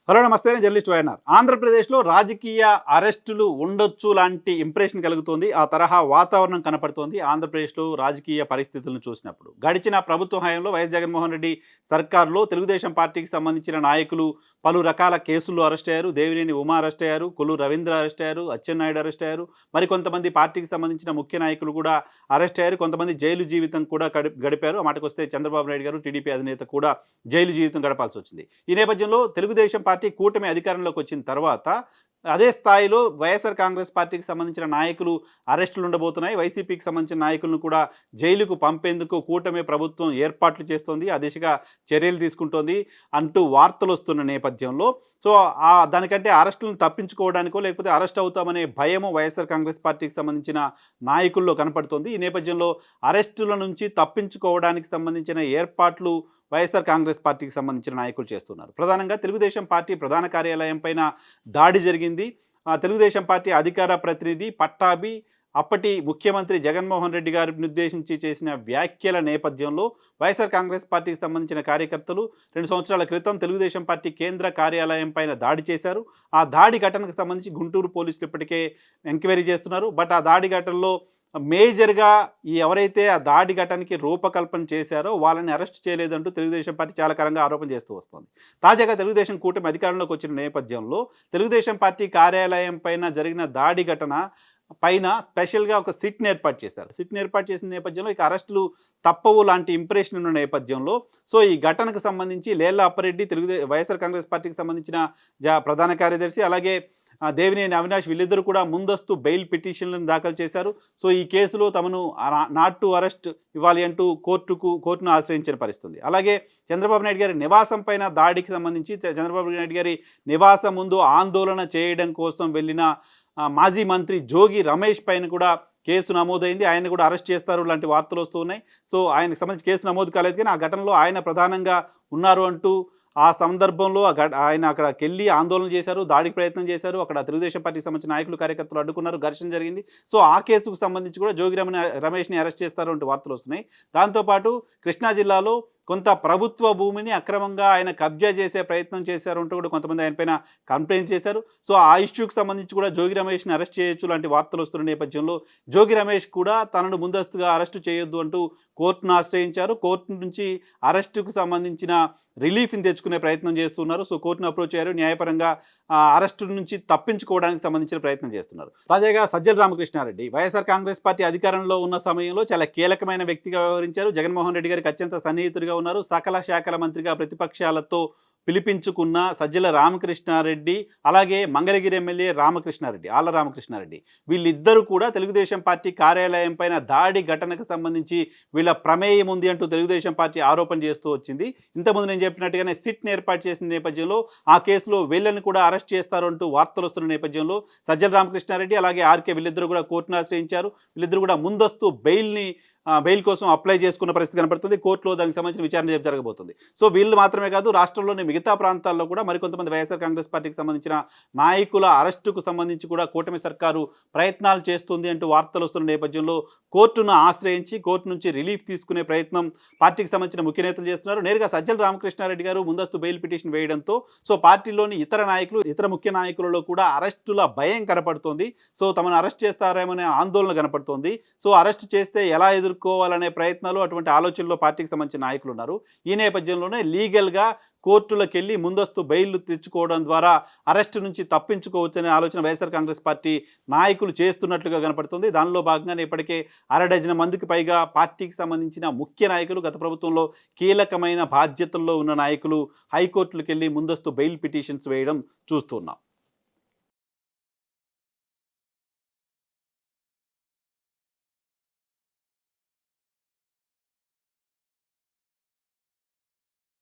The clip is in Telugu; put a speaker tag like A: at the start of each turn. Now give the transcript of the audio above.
A: హలో నమస్తే, నేను జర్నలిస్ట్ వైఎన్ఆర్. ఆంధ్రప్రదేశ్లో రాజకీయ అరెస్టులు ఉండొచ్చు లాంటి ఇంప్రెషన్ కలుగుతోంది. ఆ తరహా వాతావరణం కనపడుతోంది ఆంధ్రప్రదేశ్లో రాజకీయ పరిస్థితులను చూసినప్పుడు. గడిచిన ప్రభుత్వ హయాంలో వైఎస్ జగన్మోహన్ రెడ్డి సర్కార్లో తెలుగుదేశం పార్టీకి సంబంధించిన నాయకులు పలు రకాల కేసుల్లో అరెస్ట్ అయ్యారు. దేవినేని ఉమా అరెస్ట్ అయ్యారు, కొల్లు రవీంద్ర అరెస్ట్ అయ్యారు, అచ్చెన్నాయుడు అరెస్ట్ అయ్యారు. మరికొంతమంది పార్టీకి సంబంధించిన ముఖ్య నాయకులు కూడా అరెస్ట్ అయ్యారు. కొంతమంది జైలు జీవితం కూడా గడిపారు. ఆ మాటకొస్తే చంద్రబాబు నాయుడు గారు, టీడీపీ అధినేత కూడా జైలు జీవితం గడపాల్సి వచ్చింది. ఈ నేపథ్యంలో తెలుగుదేశం పార్టీ కూటమి అధికారంలోకి వచ్చిన తర్వాత అదే స్థాయిలో వైఎస్ఆర్ కాంగ్రెస్ పార్టీకి సంబంధించిన నాయకులు అరెస్టులు ఉండబోతున్నాయి. వైసీపీకి సంబంధించిన నాయకులను కూడా జైలుకు పంపేందుకు కూటమి ప్రభుత్వం ఏర్పాట్లు చేస్తోంది, ఆ దిశగా చర్యలు తీసుకుంటోంది అంటూ వార్తలు వస్తున్న నేపథ్యంలో సో దానికంటే అరెస్టులను తప్పించుకోవడానికో లేకపోతే అరెస్ట్ అవుతామనే భయము వైఎస్ఆర్ కాంగ్రెస్ పార్టీకి సంబంధించిన నాయకుల్లో కనపడుతోంది. ఈ నేపథ్యంలో అరెస్టుల నుంచి తప్పించుకోవడానికి సంబంధించిన ఏర్పాట్లు వైఎస్ఆర్ కాంగ్రెస్ పార్టీకి సంబంధించిన నాయకులు చేస్తున్నారు. ప్రధానంగా తెలుగుదేశం పార్టీ ప్రధాన కార్యాలయం పైన దాడి జరిగింది. తెలుగుదేశం పార్టీ అధికార ప్రతినిధి పట్టాభి అప్పటి ముఖ్యమంత్రి జగన్మోహన్ రెడ్డి గారిని ఉద్దేశించి చేసిన వ్యాఖ్యల నేపథ్యంలో వైఎస్ఆర్ కాంగ్రెస్ పార్టీకి సంబంధించిన కార్యకర్తలు 2 సంవత్సరాల క్రితం తెలుగుదేశం పార్టీ కేంద్ర కార్యాలయం పైన దాడి చేశారు. ఆ దాడి ఘటనకు సంబంధించి గుంటూరు పోలీసులు ఇప్పటికే ఎంక్వైరీ చేస్తున్నారు. బట్ ఆ దాడి ఘటనలో మేజర్గా ఎవరైతే ఆ దాడి ఘటనకి రూపకల్పన చేశారో వాళ్ళని అరెస్ట్ చేయలేదంటూ తెలుగుదేశం పార్టీ చాలా కాలంగా ఆరోపణ చేస్తూ వస్తుంది. తాజాగా తెలుగుదేశం కూటమి అధికారంలోకి వచ్చిన నేపథ్యంలో తెలుగుదేశం పార్టీ కార్యాలయం పైన జరిగిన దాడి ఘటన పైన స్పెషల్గా ఒక సిట్ని ఏర్పాటు చేశారు. సిట్ని ఏర్పాటు చేసిన నేపథ్యంలో ఇక అరెస్టులు తప్పవు లాంటి ఇంప్రెషన్ ఉన్న నేపథ్యంలో సో ఈ ఘటనకు సంబంధించి లేళ్ల అప్పారెడ్డి వైఎస్ఆర్ కాంగ్రెస్ పార్టీకి సంబంధించిన ప్రధాన కార్యదర్శి అలాగే దేవినేని అవినాష్ వీళ్ళిద్దరూ కూడా ముందస్తు బెయిల్ పిటిషన్లను దాఖలు చేశారు. సో ఈ కేసులో తమను నాట్ టు అరెస్ట్ ఇవ్వాలి అంటూ కోర్టును ఆశ్రయించిన పరిస్థితుంది. అలాగే చంద్రబాబు నాయుడు గారి నివాసం పైన దాడికి సంబంధించి చంద్రబాబు నాయుడు గారి నివాసం ముందు ఆందోళన చేయడం కోసం వెళ్ళిన మాజీ మంత్రి జోగి రమేష్ పైన కూడా కేసు నమోదైంది. ఆయన కూడా అరెస్ట్ చేస్తారు లాంటి వార్తలు వస్తూ ఉన్నాయి. సో ఆయనకు సంబంధించి కేసు నమోదు కాలేదు, కానీ ఆ ఘటనలో ఆయన ప్రధానంగా ఉన్నారు అంటూ ఆ సందర్భంలో ఆయన అక్కడికి వెళ్ళి ఆందోళన చేశారు, దాడికి ప్రయత్నం చేశారు. అక్కడ తెలుగుదేశం పార్టీకి సంబంధించిన నాయకులు కార్యకర్తలు అడ్డుకున్నారు, ఘర్షణ జరిగింది. సో ఆ కేసుకు సంబంధించి కూడా జోగి రమేష్ని అరెస్ట్ చేస్తారు అంటూ వార్తలు వస్తున్నాయి. దాంతోపాటు కృష్ణా జిల్లాలో కొంత ప్రభుత్వ భూమిని అక్రమంగా ఆయన కబ్జా చేసే ప్రయత్నం చేశారు అంటూ కూడా కొంతమంది ఆయన పైన కంప్లైంట్ చేశారు. సో ఆ ఇష్యూకి సంబంధించి కూడా జోగి రమేష్ని అరెస్ట్ చేయొచ్చు లాంటి వార్తలు వస్తున్న నేపథ్యంలో జోగి రమేష్ కూడా తనను ముందస్తుగా అరెస్టు చేయొద్దు అంటూ కోర్టును ఆశ్రయించారు. కోర్టు నుంచి అరెస్టుకు సంబంధించిన రిలీఫ్ని తెచ్చుకునే ప్రయత్నం చేస్తున్నారు. సో కోర్టును అప్రోచ్ అయ్యారు, న్యాయపరంగా అరెస్టు నుంచి తప్పించుకోవడానికి సంబంధించిన ప్రయత్నం చేస్తున్నారు. తాజాగా సజ్జల రామకృష్ణారెడ్డి వైఎస్ఆర్ కాంగ్రెస్ పార్టీ అధికారంలో ఉన్న సమయంలో చాలా కీలకమైన వ్యక్తిగా వ్యవహరించారు. జగన్మోహన్ రెడ్డి గారికి అత్యంత సన్నిహితుడిగా ఉన్నారు. సకల శాఖల మంత్రిగా ప్రతిపక్షాలతో పిలిపించుకున్న సజ్జల రామకృష్ణారెడ్డి అలాగే మంగళగిరి ఎమ్మెల్యే ఆళ్ల రామకృష్ణారెడ్డి వీళ్ళిద్దరూ కూడా తెలుగుదేశం పార్టీ కార్యాలయం పైన దాడి ఘటనకు సంబంధించి వీళ్ళ ప్రమేయం ఉంది అంటూ తెలుగుదేశం పార్టీ ఆరోపణ చేస్తూ వచ్చింది. ఇంతకుముందు నేను చెప్పినట్టుగానే సిట్ని ఏర్పాటు చేసిన నేపథ్యంలో ఆ కేసులో వీళ్ళని కూడా అరెస్ట్ చేస్తారు అంటూ వార్తలు వస్తున్న నేపథ్యంలో సజ్జల రామకృష్ణారెడ్డి అలాగే ఆర్కే వీళ్ళిద్దరూ కూడా కోర్టును ఆశ్రయించారు. వీళ్ళిద్దరూ కూడా ముందస్తు బెయిల్ కోసం అప్లై చేసుకున్న పరిస్థితి కనపడుతుంది. కోర్టులో దానికి సంబంధించిన విచారణ జరగబోతుంది. సో వీళ్ళు మాత్రమే కాదు, రాష్ట్రంలోని మిగతా ప్రాంతాల్లో కూడా మరికొంతమంది వైఎస్ఆర్ కాంగ్రెస్ పార్టీకి సంబంధించిన నాయకుల అరెస్టుకు సంబంధించి కూడా కూటమి సర్కారు ప్రయత్నాలు చేస్తుంది అంటూ వార్తలు వస్తున్న నేపథ్యంలో కోర్టును ఆశ్రయించి కోర్టు నుంచి రిలీఫ్ తీసుకునే ప్రయత్నం పార్టీకి సంబంధించిన ముఖ్య నేతలు చేస్తున్నారు. నేరుగా సజ్జల రామకృష్ణారెడ్డి గారు ముందస్తు బెయిల్ పిటిషన్ వేయడంతో సో పార్టీలోని ఇతర ముఖ్య నాయకులలో కూడా అరెస్టుల భయం కనపడుతోంది. సో తమను అరెస్ట్ చేస్తారేమనే ఆందోళన కనపడుతోంది. సో అరెస్ట్ చేస్తే ఎలా ఎదుర్కోవాలనే ప్రయత్నాలు, అటువంటి ఆలోచనలో పార్టీకి సంబంధించిన నాయకులు ఉన్నారు. ఈ నేపథ్యంలోనే లీగల్గా కోర్టులకు వెళ్ళి ముందస్తు బెయిల్ తెచ్చుకోవడం ద్వారా అరెస్టు నుంచి తప్పించుకోవచ్చనే ఆలోచన వైఎస్ఆర్ కాంగ్రెస్ పార్టీ నాయకులు చేస్తున్నట్లుగా కనపడుతుంది. దానిలో భాగంగానే ఇప్పటికే 1/2 మందికి పైగా పార్టీకి సంబంధించిన ముఖ్య నాయకులు, గత ప్రభుత్వంలో కీలకమైన బాధ్యతల్లో ఉన్న నాయకులు హైకోర్టులకు వెళ్ళి ముందస్తు బెయిల్ పిటిషన్స్ వేయడం చూస్తున్నాం.